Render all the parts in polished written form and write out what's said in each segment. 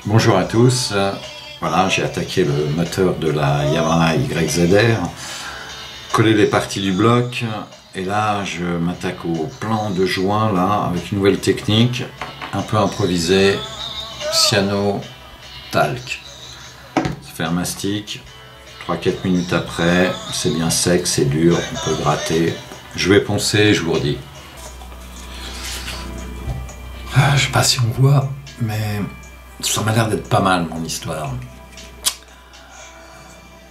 Bonjour à tous, voilà, j'ai attaqué le moteur de la Yamaha YZR, collé les parties du bloc et là je m'attaque au plan de joint là avec une nouvelle technique un peu improvisée, cyano talc. Ça fait un mastic, 3-4 minutes après, c'est bien sec, c'est dur, on peut gratter. Je vais poncer, je vous redis. Je sais pas si on voit, mais ça m'a l'air d'être pas mal mon histoire.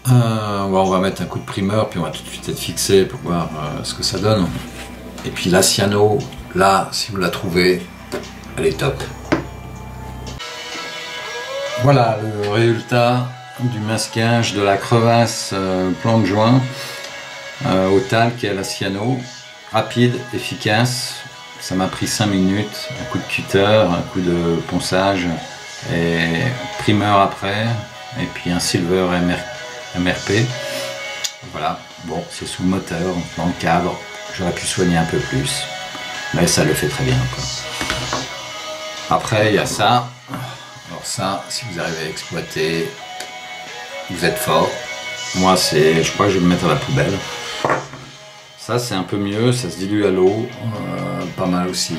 On va mettre un coup de primeur, puis on va tout de suite être fixé pour voir ce que ça donne. Et puis la cyano, là, si vous la trouvez, elle est top. Voilà le résultat du masquage de la crevasse plan de joint au talc et à la cyano. Rapide, efficace. Ça m'a pris 5 minutes, un coup de cutter, un coup de ponçage et primeur après, et puis un silver MRP. Voilà, bon, c'est sous le moteur, dans le cadre, j'aurais pu soigner un peu plus, mais ça le fait très bien, quoi. Après, il y a ça. Alors ça, si vous arrivez à exploiter, vous êtes fort. Moi, je crois que je vais me mettre à la poubelle. Ça, c'est un peu mieux, ça se dilue à l'eau, pas mal aussi.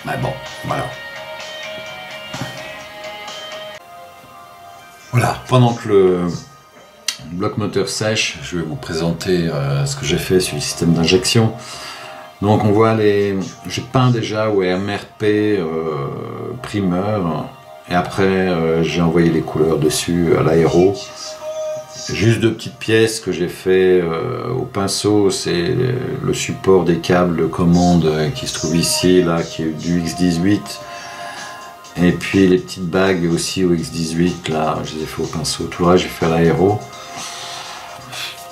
Mais bon, voilà. Voilà, pendant que le bloc moteur sèche, je vais vous présenter ce que j'ai fait sur le système d'injection. Donc on voit j'ai peint déjà au MRP primeur, et après j'ai envoyé les couleurs dessus à l'aéro. Juste deux petites pièces que j'ai fait au pinceau, c'est le support des câbles de commande qui se trouve ici, là, qui est du X18. Et puis les petites bagues aussi au X18, là, je les ai fait au pinceau. Tout le reste, j'ai fait à l'aéro.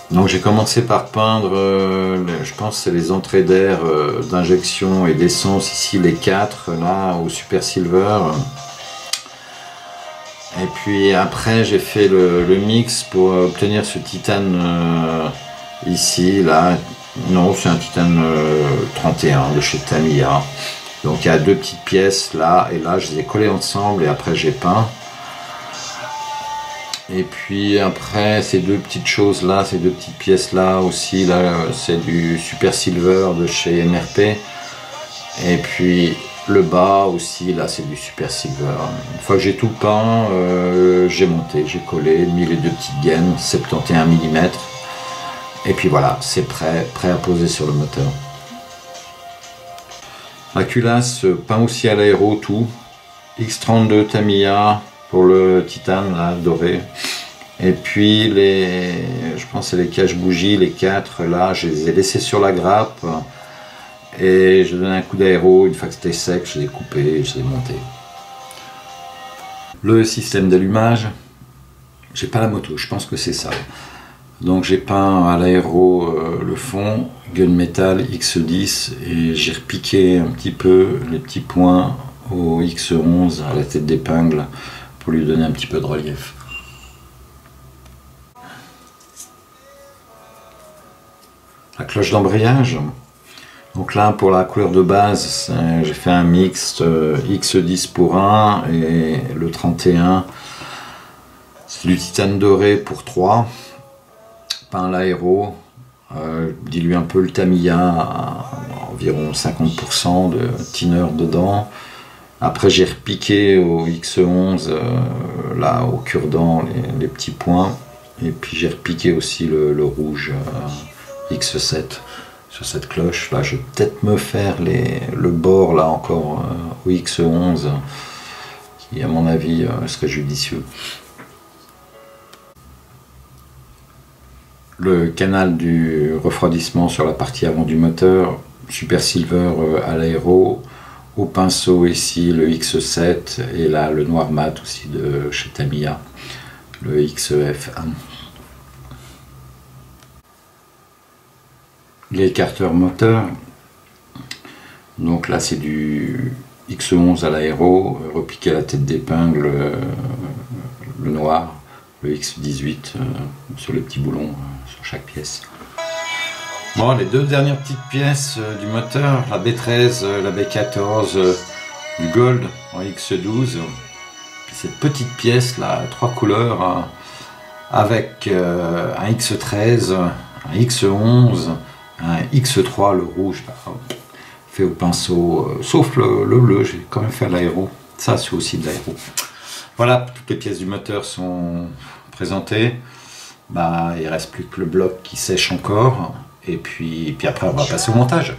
Donc j'ai commencé par peindre, je pense que c'est les entrées d'air d'injection et d'essence, ici les 4, là, au Super Silver. Et puis après j'ai fait le mix pour obtenir ce titane ici, là. Non, c'est un titane 31 de chez Tamiya. Donc il y a deux petites pièces là et là, je les ai collées ensemble et après j'ai peint. Et puis après ces deux petites choses là, ces deux petites pièces là aussi, là c'est du Super Silver de chez MRP. Et puis le bas aussi, là c'est du Super Silver. Une fois que j'ai tout peint, j'ai monté, j'ai collé, mis les deux petites gaines, 71 mm. Et puis voilà, c'est prêt à poser sur le moteur. La culasse peint aussi à l'aéro tout. X32 Tamiya pour le titane là, doré. Et puis je pense que c'est les cache-bougies, les 4 là, je les ai laissés sur la grappe. Et je donnais un coup d'aéro, une fois que c'était sec, je l'ai coupé, je l'ai monté. Le système d'allumage, j'ai pas la moto, je pense que c'est ça. Donc j'ai peint à l'aéro le fond, gunmetal X10, et j'ai repiqué un petit peu les petits points au X11 à la tête d'épingle pour lui donner un petit peu de relief. La cloche d'embrayage. Donc là, pour la couleur de base, j'ai fait un mix X10 pour 1 et le 31, c'est du titane doré pour 3, peint à l'aéro, dilue un peu le Tamiya à environ 50% de thinner dedans. Après j'ai repiqué au X11, là au cure-dent, les petits points, et puis j'ai repiqué aussi le rouge X7. Sur cette cloche là, je vais peut-être me faire le bord là encore au X11 qui à mon avis serait judicieux. Le canal du refroidissement sur la partie avant du moteur, Super Silver à l'aéro, au pinceau ici le X7 et là le noir mat aussi de chez Tamiya, le XF1. Les écarteurs moteurs, donc là c'est du X11 à l'aéro, repiqué à la tête d'épingle, le noir, le X18 sur les petits boulons sur chaque pièce. Bon, les deux dernières petites pièces du moteur, la B13, la B14 du Gold en X12, Puis cette petite pièce là, 3 couleurs, avec un X13, un X11, un X3, le rouge, là, fait au pinceau, sauf le bleu, j'ai quand même fait à l'aéro. Ça, c'est aussi de l'aéro. Voilà, toutes les pièces du moteur sont présentées. Bah, il ne reste plus que le bloc qui sèche encore. Et puis après, on va passer au montage.